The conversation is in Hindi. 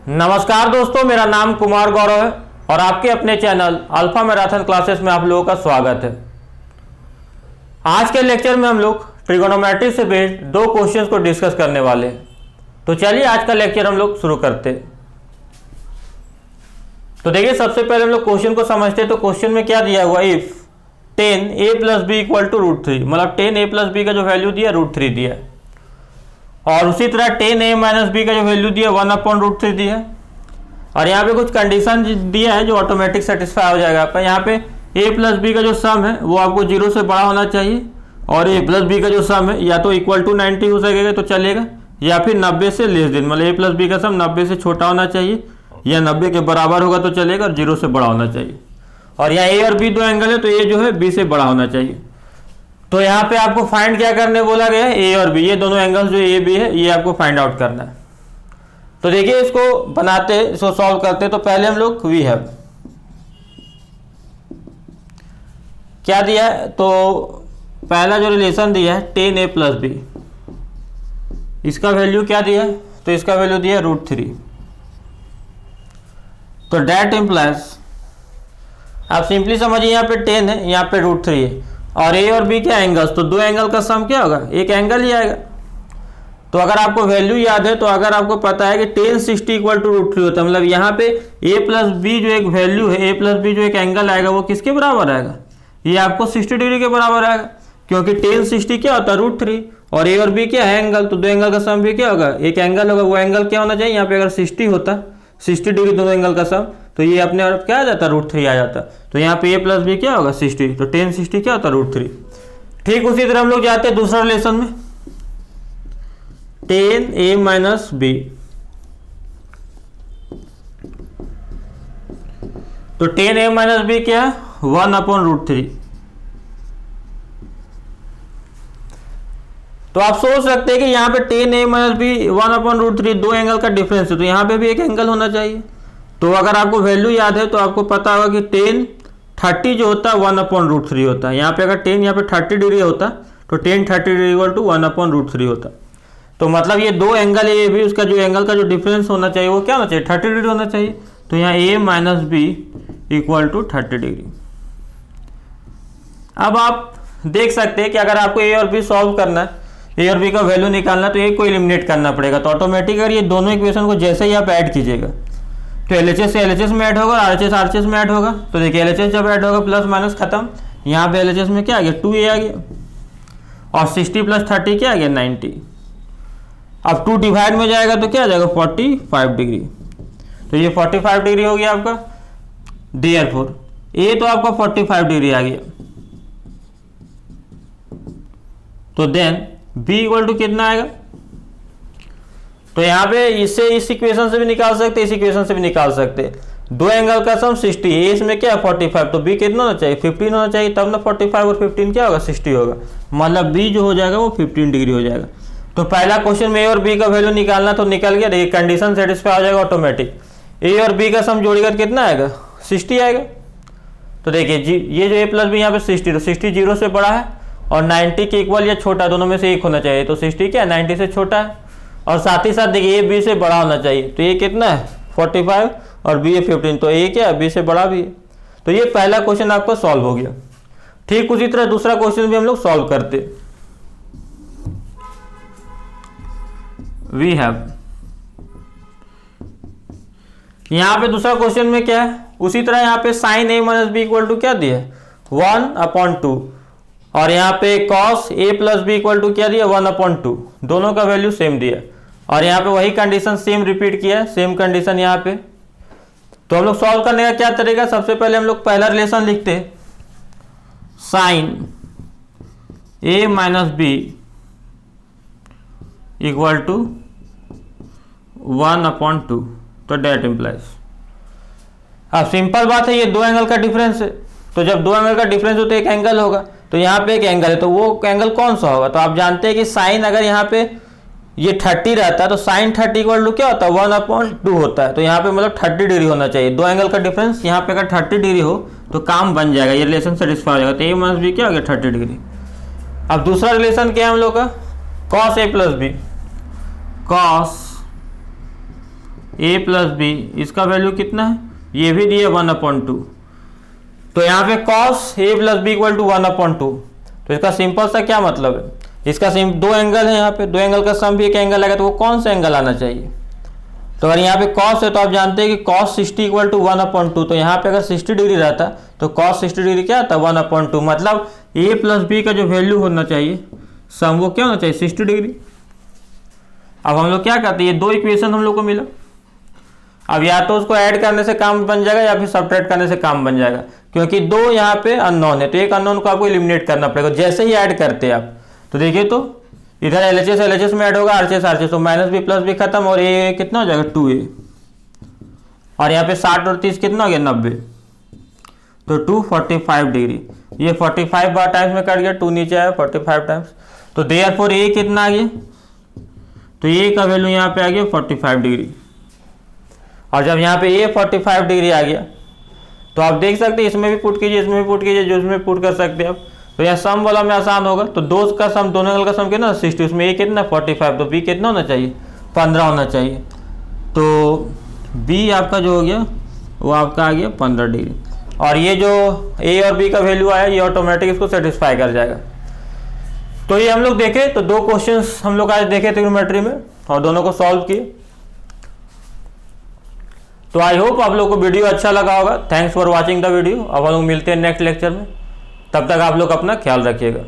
नमस्कार दोस्तों, मेरा नाम कुमार गौरव है और आपके अपने चैनल अल्फा मैराथन क्लासेस में आप लोगों का स्वागत है। आज के लेक्चर में हम लोग ट्रिगोनोमेट्री से बेस्ड दो क्वेश्चंस को डिस्कस करने वाले हैं। तो चलिए आज का लेक्चर हम लोग शुरू करते हैं। तो देखिए, सबसे पहले हम लोग क्वेश्चन को समझते हैं। तो क्वेश्चन में क्या दिया हुआ, इफ 10a + b = √3, मतलब 10a + b का जो वैल्यू दिया √3 दिया है, और उसी तरह 10a - b का जो वैल्यू दिया 1/√3 दिया है। और यहाँ पे कुछ कंडीशन दिया है जो ऑटोमेटिक सेटिस्फाई हो जाएगा आपका। यहाँ पे a + b का जो सम है वो आपको 0 से बड़ा होना चाहिए, और a + b का जो सम है या तो = 90 हो सकेगा तो चलेगा, या फिर 90 से लेस देन, मतलब a + b का सम 90 से छोटा होना चाहिए, या 90 के बराबर होगा तो चलेगा, और 0 से बड़ा होना चाहिए। और यहाँ a और b दो एंगल है तो a जो है b से बड़ा होना चाहिए। तो यहाँ पे आपको फाइंड क्या करने बोला गया है, a और b, ये दोनों एंगल्स जो a b है ये आपको फाइंड आउट करना है। तो देखिए, इसको बनाते हैं, इसको सॉल्व करते हैं। तो पहले हम लोग वी हैव क्या दिया है, तो पहला जो रिलेशन दिया है 10a + b, इसका वैल्यू क्या दिया है, तो इसका वैल्यू दिया है √3। तो डेट इम्प्लाइज, आप सिंपली समझिए, यहाँ पे 10 है, यहाँ पे √3 है, और a और b क्या एंगल्स, तो दो एंगल का सम क्या होगा, एक एंगल ही आएगा। तो अगर आपको वैल्यू याद है, तो अगर आपको पता है कि 1060 = √3 होता है, मतलब यहाँ पे a + b जो एक वैल्यू है, a + b जो एक एंगल आएगा वो किसके बराबर आएगा, ये आपको 60 डिग्री के बराबर आएगा, क्योंकि 1060 क्या होता है √3, और a और b क्या है एंगल, तो दो एंगल का सम भी क्या होगा, एक एंगल होगा। वो एंगल क्या होना चाहिए, यहाँ पे अगर 60 होता, 60 डिग्री दोनों एंगल का सम, तो ये अपने आप क्या आ जाता, √3 आ जाता। तो यहाँ पे a + b क्या होगा 60, तो 1060 क्या होता, √3। ठीक उसी तरह हम लोग जाते हैं दूसरा रिलेशन में, 10a - b। तो 10a - b क्या है, 1/√3। तो आप सोच सकते हैं कि यहाँ पे 10a - b 1/√3 दो एंगल का डिफरेंस है, तो यहाँ पे भी एक एंगल होना चाहिए। तो अगर आपको वैल्यू याद है तो आपको पता होगा कि 1030 जो होता है 1/√3 होता है। यहाँ पे अगर 10 यहाँ पे 30 डिग्री होता तो 1030 = 1/√3 होता। तो मतलब ये दो एंगल ए भी, उसका जो एंगल का जो डिफरेंस होना चाहिए वो क्या होना चाहिए, 30 डिग्री होना चाहिए। तो यहाँ a - b = 30 डिग्री। अब आप देख सकते हैं कि अगर आपको a और b सॉल्व करना है, a और b का वैल्यू निकालना, तो एक को एलिमिनेट करना पड़ेगा। तो ऑटोमेटिक अगर ये दोनों इक्वेशन को जैसे ही आप ऐड कीजिएगा, तो LHS से LHS में ऐड होगा, RHS RHS में ऐड होगा। तो देखिए, LHS जब ऐड होगा प्लस माइनस खत्म, यहाँ पे LHS में क्या आ गया, 2a आ गया, और 60 + 30 क्या आ गया, 90। अब 2 डिवाइड में जाएगा तो क्या आ जाएगा, 45 डिग्री। तो ये 45 डिग्री हो गया आपका। देयरफॉर a तो आपका 45 डिग्री आ गया। तो देन b = कितना आएगा, तो यहाँ पे इससे इस इक्वेशन से भी निकाल सकते, इस इक्वेशन से भी निकाल सकते। दो एंगल का सम 60 है, इसमें क्या है 45, तो b कितना होना चाहिए, 15 होना चाहिए, तब ना 45 और 15 क्या होगा, 60 होगा। मतलब b जो हो जाएगा वो 15 डिग्री हो जाएगा। तो पहला क्वेश्चन में a और b का वैल्यू निकालना, तो निकल गया। देखिए, कंडीशन सेटिस्फाई हो जाएगा ऑटोमेटिक। a और b का सम जोड़कर कितना आएगा, 60 आएगा। तो देखिए जी, ये जो a + b यहाँ पे 60, तो 60 0 से बड़ा है, और 90 के इक्वल या छोटा, दोनों में से एक होना चाहिए। तो 60 क्या है, 90 से छोटा है, और साथ ही साथ देखिए a b से बड़ा होना चाहिए। तो ये कितना है 45, और b है 15, तो a क्या है, b से बड़ा भी है। तो ये पहला क्वेश्चन आपका सॉल्व हो गया। ठीक उसी तरह दूसरा क्वेश्चन भी हम लोग सॉल्व करते। वी हैव, यहाँ पे दूसरा क्वेश्चन में क्या है, उसी तरह यहाँ पे sin a - b = क्या दिया है, 1/2, और यहाँ पे cos a + b = क्या दिया, 1/2। दोनों का वैल्यू सेम दिया, और यहाँ पे वही कंडीशन सेम रिपीट किया है, सेम कंडीशन यहाँ पे। तो हम लोग सॉल्व करने का क्या तरीका, सबसे पहले हम लोग पहला रिलेशन लिखते हैं, sin a - b = 1/2। तो डेट इम्प्लाइज, अब सिंपल बात है, ये दो एंगल का डिफरेंस है। तो जब दो एंगल का डिफरेंस हो तो एक एंगल होगा, तो यहाँ पे एक एंगल है, तो वो एंगल कौन सा होगा। तो आप जानते हैं कि साइन अगर यहाँ पे ये 30 रहता है, तो साइन 30 = क्या होता है, 1/2 होता है। तो यहाँ पे मतलब 30 डिग्री होना चाहिए। दो एंगल का डिफरेंस यहाँ पे अगर 30 डिग्री हो तो काम बन जाएगा, ये रिलेशन सेटिस्फाई हो जाएगा। तो a - b क्या हो गया, 30 डिग्री। अब दूसरा रिलेशन क्या है हम लोग का, cos a + b, cos A plus B, इसका वैल्यू कितना है, ये भी दिया 1/2। तो यहाँ पे cos A plus B equal to 1/2। तो इसका सिंपल सा क्या मतलब है, इसका दो एंगल है, यहाँ पे दो एंगल का सम भी एक एंगल आएगा, तो वो कौन सा एंगल आना चाहिए। तो अगर यहाँ पे कॉस है तो आप जानते हैं कि कॉस 60 इक्वल टू 1/2। तो यहाँ पे अगर 60 डिग्री रहता तो कॉस 60 डिग्री क्या आता, 1/2। मतलब ए प्लस बी का जो वैल्यू होना चाहिए सम, वो क्या होना चाहिए, 60 डिग्री। अब हम लोग क्या करते हैं, ये दो इक्वेशन हम लोग को मिला, अब या तो उसको ऐड करने से काम बन जाएगा या फिर सब्ट्रैक्ट करने से काम बन जाएगा, क्योंकि दो यहाँ पे अननोन है, तो एक अननोन को आपको एलिमिनेट करना पड़ेगा। जैसे ही ऐड करते हैं आप, तो देखिए तो इधर LHS LHS में ऐड होगा, RHS RHS, तो माइनस बी प्लस बी खत्म, और ए कितना हो जाएगा 2a, और यहाँ पे 60 और 30 कितना हो गया 90, तो 245 डिग्री। ये 45 बार टाइम्स में कट गया, 2 नीचे आया 45 टाइम्स, तो देयरफॉर ए कितना आ गया, तो ए का वैल्यू यहाँ पे आ गया 45 डिग्री। और जब यहाँ पे ए 45 डिग्री आ गया, तो आप देख सकते हैं इसमें भी पुट कीजिए, इसमें भी पुट कीजिए, जो इसमें पुट कर सकते हैं आप। तो यहाँ सम वाला में आसान होगा, तो दो का सम, दोनों एंगल का सम कितना 60, उसमें ए कितना 45, तो बी कितना होना चाहिए 15 होना चाहिए। तो बी आपका जो हो गया वो आपका आ गया 15 डिग्री, और ये जो ए और बी का वैल्यू आया ये ऑटोमेटिक इसको सेटिस्फाई कर जाएगा। तो ये हम लोग देखे, तो दो क्वेश्चंस हम लोग आज देखे ट्रिग्नोमेट्री में, और दोनों को सॉल्व किए। तो आई होप आप लोग को वीडियो अच्छा लगा होगा। Thanks for watching the video. अब हम लोग मिलते हैं नेक्स्ट लेक्चर में, तब तक आप लोग अपना ख्याल रखिएगा।